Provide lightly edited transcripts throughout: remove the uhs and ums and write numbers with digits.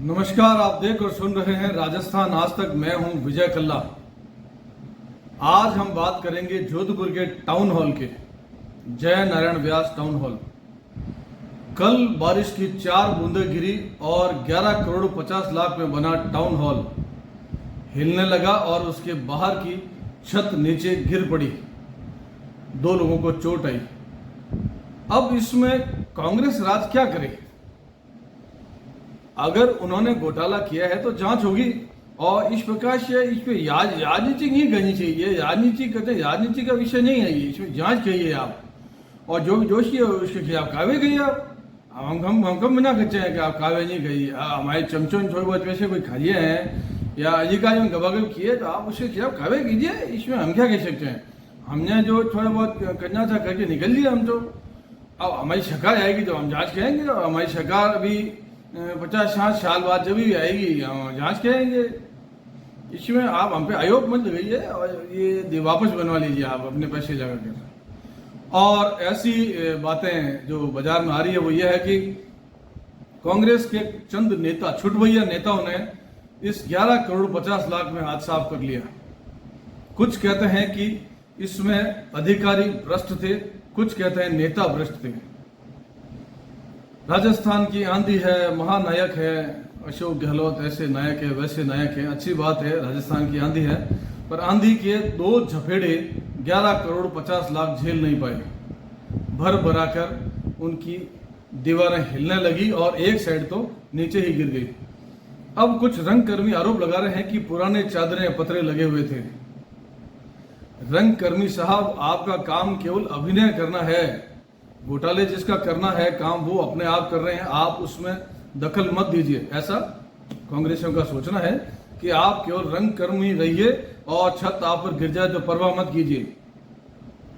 नमस्कार, आप देख और सुन रहे हैं राजस्थान आज तक। मैं हूं विजय कल्ला। आज हम बात करेंगे जोधपुर के टाउन हॉल के, जय नारायण व्यास टाउन हॉल। कल बारिश की 4 बूंदें गिरी और 11 करोड़ 50 लाख में बना टाउन हॉल हिलने लगा और उसके बाहर की छत नीचे गिर पड़ी। 2 लोगों को चोट आई। अब इसमें कांग्रेस राज क्या करे? अगर उन्होंने घोटाला किया है तो जांच होगी और इस प्रकार से इस पे राजनीति नहीं करनी चाहिए। राजनीति का विषय नहीं है ये, इसमें जांच करिए आप। और जो भी दोषी है उसके खिलाफ कार्रवाई करिए आप। हम मना करते हैं कि आप कार्रवाई नहीं करिए। हमारे चमचों ने थोड़े बहुत पैसे कोई खाइए हैं या अधिकारियों ने गवागव किए तो आप उसके खिलाफ कार्रवाई कीजिए। इसमें हम क्या कह सकते हैं? हमने जो थोड़ा बहुत करना था करके निकल लिया हम तो। अब हमारी सरकार आएगी तो हम जांच करेंगे और हमारी सरकार भी 50-60 साल बाद जब भी आएगी हम जांच करेंगे। इसमें आप हम पे आयोग मत लगाइए और ये वापस बनवा लीजिए आप अपने पैसे लगा कर। और ऐसी बातें जो बाजार में आ रही है वो ये है कि कांग्रेस के चंद नेता, छुटभैया नेताओं ने इस 11 करोड़ 50 लाख में हाथ साफ कर लिया। कुछ कहते हैं कि इसमें अधिकारी भ्रष्ट थे, कुछ कहते हैं नेता भ्रष्ट थे। राजस्थान की आंधी है, महानायक है अशोक गहलोत, ऐसे नायक है वैसे नायक है। अच्छी बात है, राजस्थान की आंधी है, पर आंधी के 2 झपेड़े 11 करोड़ 50 लाख झेल नहीं पाए। भर भरा कर उनकी दीवारें हिलने लगी और एक साइड तो नीचे ही गिर गई। अब कुछ रंगकर्मी आरोप लगा रहे हैं कि पुराने चादरें पतरे लगे हुए थे। रंगकर्मी साहब, आपका काम केवल अभिनय करना है। घोटाले जिसका करना है काम वो अपने आप कर रहे हैं, आप उसमें दखल मत दीजिए। ऐसा कांग्रेसियों का सोचना है कि आप केवल रंगकर्मी रहिए और छत आप पर गिर जाए तो परवाह मत कीजिए।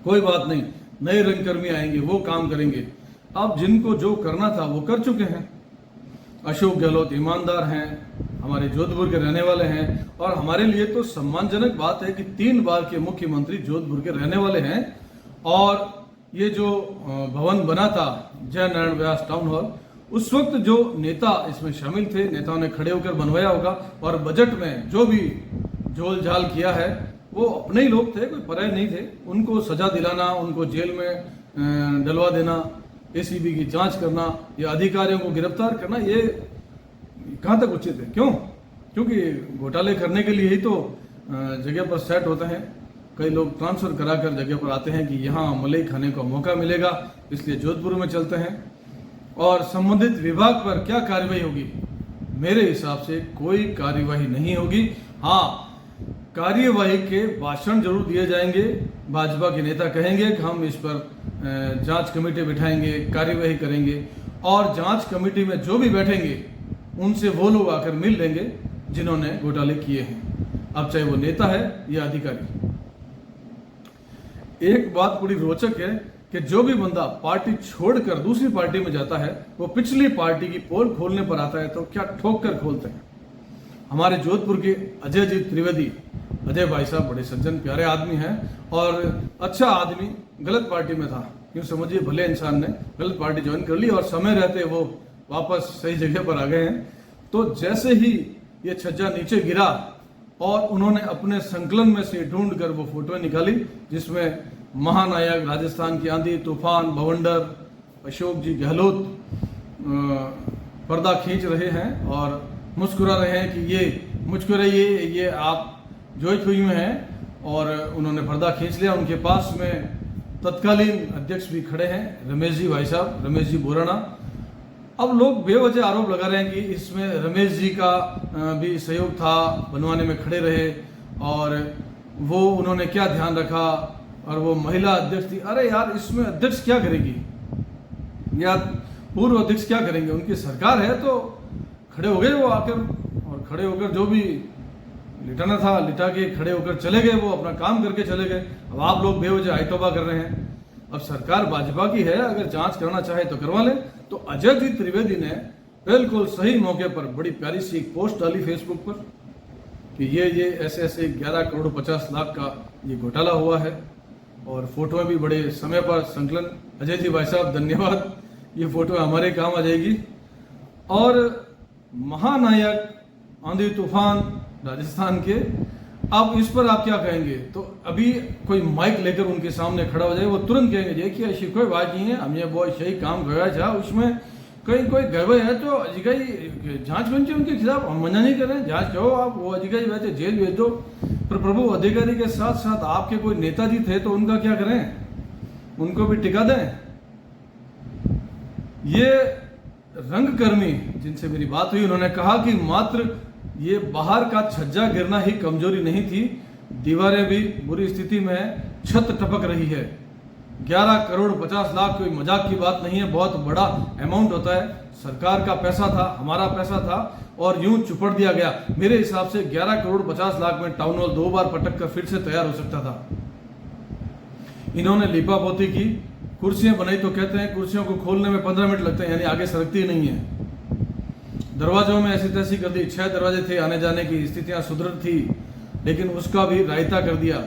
कोई बात नहीं, नए रंगकर्मी आएंगे, वो काम करेंगे। अब जिनको जो करना था वो कर चुके हैं। अशोक गहलोत ईमानदार हैं, हमारे जोधपुर के रहने वाले हैं और हमारे लिए तो सम्मानजनक बात है कि 3 बार के मुख्यमंत्री जोधपुर के रहने वाले हैं। और ये जो भवन बना था जय नारायण व्यास टाउन हॉल, उस वक्त जो नेता इसमें शामिल थे, नेताओं ने खड़े होकर बनवाया होगा। और बजट में जो भी झोल झाल किया है वो अपने ही लोग थे, कोई पराये नहीं थे। उनको सजा दिलाना, उनको जेल में डलवा देना, एसीबी की जांच करना या अधिकारियों को गिरफ्तार करना, ये कहाँ तक उचित है? क्यों? क्योंकि घोटाले करने के लिए ही तो जगह पर सेट होते हैं। कई लोग ट्रांसफर कराकर जगह पर आते हैं कि यहाँ मलाई खाने का मौका मिलेगा, इसलिए जोधपुर में चलते हैं। और संबंधित विभाग पर क्या कार्रवाई होगी? मेरे हिसाब से कोई कार्यवाही नहीं होगी। हाँ, कार्यवाही के भाषण जरूर दिए जाएंगे। भाजपा के नेता कहेंगे कि हम इस पर जांच कमेटी बिठाएंगे, कार्यवाही करेंगे और जांच कमेटी में जो भी बैठेंगे उनसे वो लोग आकर मिल लेंगे जिन्होंने घोटाले किए हैं, अब चाहे वो नेता है या अधिकारी। एक बात बड़ी रोचक है कि जो भी बंदा पार्टी छोड़कर दूसरी पार्टी में जाता है वो पिछली पार्टी की पोल खोलने पर आता है तो क्या ठोक कर खोलते हैं। हमारे जोधपुर के अजय जी त्रिवेदी, अजय भाई साहब बड़े सज्जन प्यारे आदमी हैं और अच्छा आदमी, गलत पार्टी में था, यूँ समझिए भले इंसान ने गलत पार्टी ज्वाइन कर ली और समय रहते वो वापस सही जगह पर आ गए हैं। तो जैसे ही ये छज्जा नीचे गिरा और उन्होंने अपने संकलन में से ढूंढ कर वो फोटो निकाली जिसमें महानायक, राजस्थान की आंधी तूफान, भवंडर अशोक जी गहलोत पर्दा खींच रहे हैं और मुस्कुरा रहे हैं कि ये मुस्कुराइए, ये आप जोश हुई हैं। और उन्होंने पर्दा खींच लिया। उनके पास में तत्कालीन अध्यक्ष भी खड़े हैं, रमेश जी भाई साहब, रमेश जी बोराना। अब लोग बेवजह आरोप लगा रहे हैं कि इसमें रमेश जी का भी सहयोग था, बनवाने में खड़े रहे और वो उन्होंने क्या ध्यान रखा और वो महिला अध्यक्ष थी। अरे यार, इसमें अध्यक्ष क्या करेगी या पूर्व अध्यक्ष क्या करेंगे? उनकी सरकार है तो खड़े हो गए वो आकर, और खड़े होकर जो भी लिटाना था लिटा के खड़े होकर चले गए, वो अपना काम करके चले गए। अब आप लोग बेवजह आइतोबा कर रहे हैं। अब सरकार भाजपा की है, अगर जांच करना चाहे तो करवा ले। तो अजय जी त्रिवेदी ने बिल्कुल सही मौके पर बड़ी प्यारी सी एक पोस्ट डाली फेसबुक पर कि ये ऐसे 11 करोड़ 50 लाख का ये घोटाला हुआ है और फोटो भी बड़े समय पर संकलन। अजय जी भाई साहब धन्यवाद, ये फोटो हमारे काम आ जाएगी। और महानायक आंधी तूफान राजस्थान के, अब इस पर आप क्या कहेंगे? तो अभी कोई माइक लेकर उनके सामने खड़ा हो जाए, वो तुरंत कहेंगे देखिए ऐसी कोई बात नहीं है, हमने बहुत सही काम किया था, उसमें कहीं कोई गड़बड़ है तो अधिकारी जांच बन उनके खिलाफ, हम मना नहीं कर रहे हैं, जांच करो आप, वो अधिकारी वैसे जेल भेज दो। पर प्रभु अधिकारी के साथ साथ आपके कोई नेताजी थे तो उनका क्या करें? उनको भी टिका दें? ये रंगकर्मी जिनसे मेरी बात हुई, उन्होंने कहा कि मात्र ये बाहर का छज्जा गिरना ही कमजोरी नहीं थी, दीवारें भी बुरी स्थिति में है, छत टपक रही है। 11 करोड़ 50 लाख कोई मजाक की बात नहीं है, बहुत बड़ा अमाउंट होता है, सरकार का पैसा था, हमारा पैसा था, और यूं चुपड़ दिया गया। मेरे हिसाब से 11 करोड़ 50 लाख में टाउन हॉल 2 बार पटक कर फिर से तैयार हो सकता था। इन्होंने लिपा पोती की, कुर्सियां बनाई, तो कहते हैं कुर्सियों को खोलने में 15 मिनट लगते हैं, यानी आगे सरकती ही नहीं है। दरवाजों में ऐसी तैसी कर दी, 6 दरवाजे थे, आने जाने की स्थितियां सुदृढ़ थी, लेकिन उसका भी रायता कर दिया।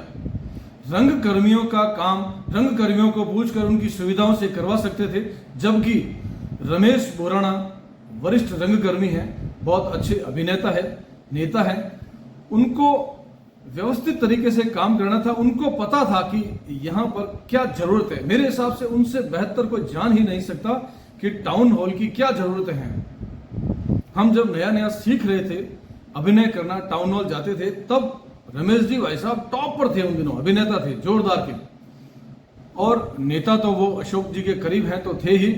रंग कर्मियों का काम रंग कर्मियों को पूछकर उनकी सुविधाओं से करवा सकते थे, जबकि रमेश बोराना वरिष्ठ रंगकर्मी हैं, बहुत अच्छे अभिनेता है, नेता है, उनको व्यवस्थित तरीके से काम करना था, उनको पता था कि यहाँ पर क्या जरूरत है। मेरे हिसाब से उनसे बेहतर कोई जान ही नहीं सकता कि टाउन हॉल की क्या जरूरतें हैं। हम जब नया नया सीख रहे थे अभिनय करना, टाउन हॉल जाते थे, तब रमेश जी भाई साहब टॉप पर थे, उन दिनों अभिनेता थे जोरदार के, और नेता तो वो अशोक जी के करीब हैं तो थे ही।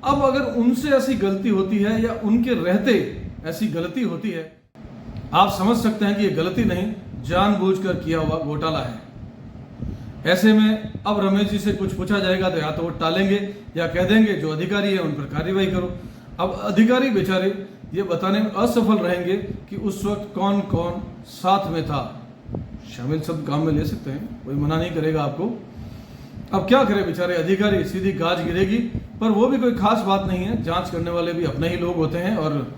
अब अगर उनसे ऐसी गलती होती है या उनके रहते ऐसी गलती होती है, आप समझ सकते हैं कि ये गलती नहीं, जानबूझकर किया हुआ घोटाला है। ऐसे में अब रमेश जी से कुछ पूछा जाएगा तो या तो वो टालेंगे या कह देंगे जो अधिकारी है उन पर कार्रवाई करो। अब अधिकारी बेचारे ये बताने में असफल रहेंगे कि उस वक्त कौन कौन साथ में था। शामिल शब्द काम में ले सकते हैं, कोई मना नहीं करेगा आपको। अब क्या करे बेचारे अधिकारी, सीधी गाज गिरेगी, पर वो भी कोई खास बात नहीं है, जांच करने वाले भी अपने ही लोग होते हैं, और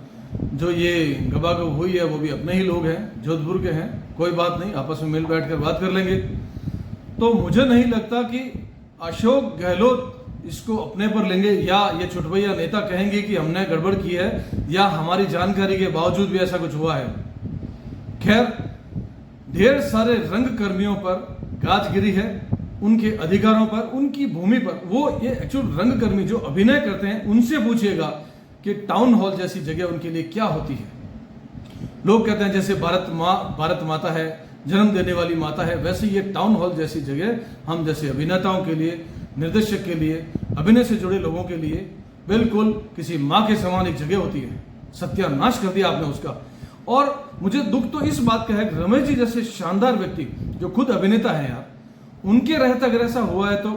जो ये गबागब हुई है वो भी अपने ही लोग हैं, जोधपुर के हैं, कोई बात नहीं, आपस में मिल बैठ कर बात कर लेंगे। तो मुझे नहीं लगता कि अशोक गहलोत इसको अपने पर लेंगे या ये छुटभैया नेता कहेंगे कि हमने गड़बड़ की है या हमारी जानकारी के बावजूद भी ऐसा कुछ हुआ है। खैर, ढेर सारे रंग कर्मियों पर गाज गिरी है, उनके अधिकारों पर, उनकी भूमि पर। वो ये एक्चुअल रंग कर्मी जो अभिनय करते हैं, उनसे पूछिएगा कि टाउन हॉल जैसी जगह उनके लिए क्या होती है। लोग कहते हैं जैसे भारत माता है, जन्म देने वाली माता है, वैसे ये टाउन हॉल जैसी जगह हम जैसे अभिनेताओं के लिए, निर्देशक के लिए, अभिनय से जुड़े लोगों के लिए बिल्कुल किसी माँ के समान एक जगह होती है। सत्यानाश कर दिया आपने उसका। और मुझे दुख तो इस बात का है कि रमेश जी जैसे शानदार व्यक्ति जो खुद अभिनेता है यार, उनके रहते अगर ऐसा हुआ है तो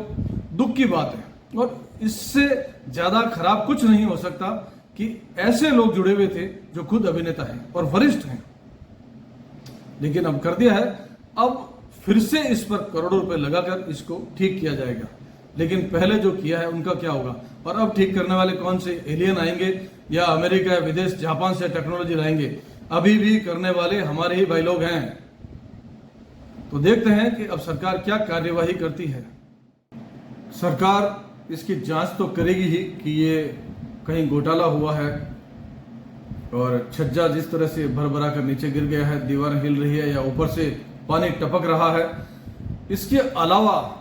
दुख की बात है। और इससे ज्यादा खराब कुछ नहीं हो सकता कि ऐसे लोग जुड़े हुए थे जो खुद अभिनेता हैं और वरिष्ठ हैं, लेकिन अब कर दिया है। अब फिर से इस पर करोड़ों रुपए लगाकर इसको ठीक किया जाएगा, लेकिन पहले जो किया है उनका क्या होगा? और अब ठीक करने वाले कौन से एलियन आएंगे या अमेरिका, विदेश, जापान से टेक्नोलॉजी लाएंगे? अभी भी करने वाले हमारे ही भाई लोग हैं। तो देखते हैं कि अब सरकार क्या कार्यवाही करती है। सरकार इसकी जांच तो करेगी ही कि ये कहीं घोटाला हुआ है, और छज्जा जिस तरह से भरभरा कर नीचे गिर गया है, दीवार हिल रही है या ऊपर से पानी टपक रहा है। इसके अलावा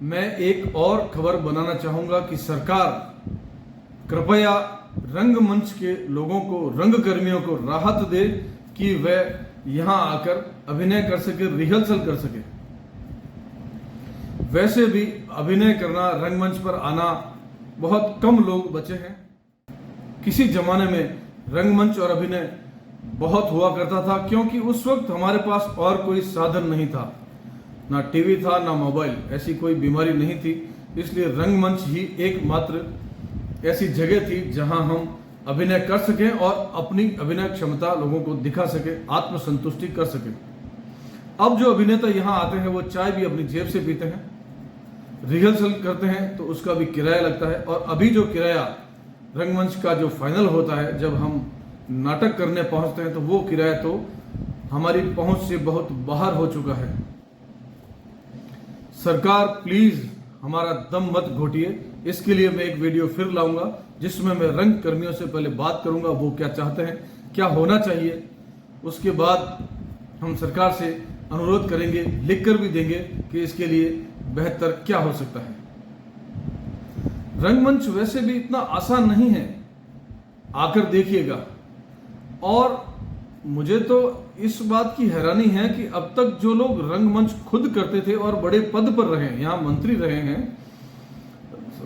मैं एक और खबर बनाना चाहूंगा कि सरकार कृपया रंगमंच के लोगों को, रंग कर्मियों को राहत दे कि वह यहां आकर अभिनय कर सके, रिहर्सल कर सके। वैसे भी अभिनय करना, रंगमंच पर आना बहुत कम लोग बचे हैं। किसी जमाने में रंगमंच और अभिनय बहुत हुआ करता था, क्योंकि उस वक्त हमारे पास और कोई साधन नहीं था, ना टीवी था ना मोबाइल, ऐसी कोई बीमारी नहीं थी। इसलिए रंगमंच ही एकमात्र ऐसी जगह थी जहां हम अभिनय कर सकें और अपनी अभिनय क्षमता लोगों को दिखा सके, आत्मसंतुष्टि कर सके। अब जो अभिनेता यहां आते हैं वो चाय भी अपनी जेब से पीते हैं, रिहर्सल करते हैं तो उसका भी किराया लगता है। और अभी जो किराया रंगमंच का जो फाइनल होता है, जब हम नाटक करने पहुंचते हैं, तो वो किराया तो हमारी पहुंच से बहुत बाहर हो चुका है। सरकार प्लीज हमारा दम मत घोटिए। इसके लिए मैं एक वीडियो फिर लाऊंगा जिसमें मैं रंग कर्मियों से पहले बात करूंगा वो क्या चाहते हैं, क्या होना चाहिए। उसके बाद हम सरकार से अनुरोध करेंगे, लिखकर भी देंगे कि इसके लिए बेहतर क्या हो सकता है। रंगमंच वैसे भी इतना आसान नहीं है, आकर देखिएगा। और मुझे तो इस बात की हैरानी है कि अब तक जो लोग रंगमंच खुद करते थे और बड़े पद पर रहे, यहाँ मंत्री रहे हैं,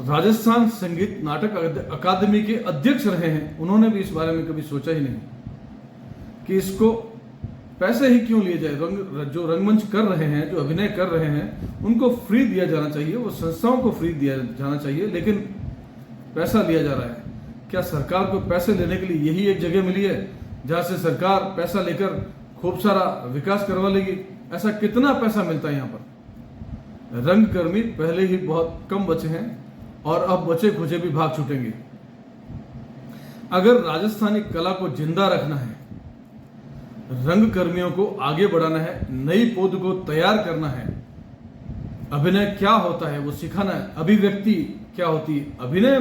राजस्थान संगीत नाटक अकादमी के अध्यक्ष रहे हैं, उन्होंने भी इस बारे में कभी सोचा ही नहीं कि इसको पैसे ही क्यों लिए जाए। जो रंगमंच कर रहे हैं, जो अभिनय कर रहे हैं, उनको फ्री दिया जाना चाहिए, वो संस्थाओं को फ्री दिया जाना चाहिए, लेकिन पैसा लिया जा रहा है। क्या सरकार को पैसे लेने के लिए यही एक जगह मिली है जहां से सरकार पैसा लेकर खूब सारा विकास करवा लेगी? ऐसा कितना पैसा मिलता है यहाँ पर? रंगकर्मी पहले ही बहुत कम बचे हैं और अब बचे खुचे भी भाग छूटेंगे। अगर राजस्थानी कला को जिंदा रखना है, रंगकर्मियों को आगे बढ़ाना है, नई पौध को तैयार करना है, अभिनय क्या होता है वो सिखाना है, अभिव्यक्ति क्या होती है। अभिनय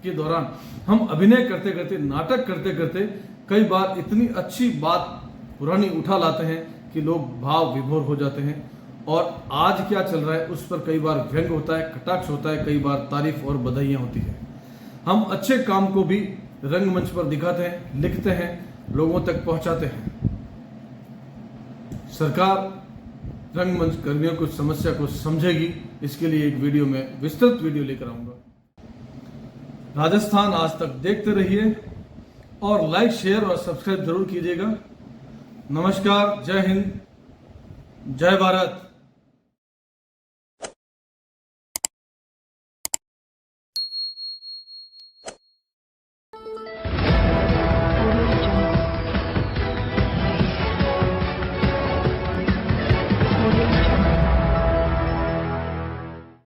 के दौरान हम अभिनय करते करते, नाटक करते करते कई बार इतनी अच्छी बात पुरानी उठा लाते हैं कि लोग भाव विभोर हो जाते हैं। और आज क्या चल रहा है उस पर कई बार व्यंग होता है, कटाक्ष होता है, कई बार तारीफ और बधाइयां होती है। हम अच्छे काम को भी रंगमंच पर दिखाते हैं, लिखते हैं, लोगों तक पहुंचाते हैं। सरकार रंगमंच कर्मियों की समस्या को समझेगी, इसके लिए एक वीडियो में विस्तृत वीडियो लेकर आऊंगा। राजस्थान आज तक देखते रहिए और लाइक, शेयर और सब्सक्राइब जरूर कीजिएगा। नमस्कार, जय हिंद, जय भारत।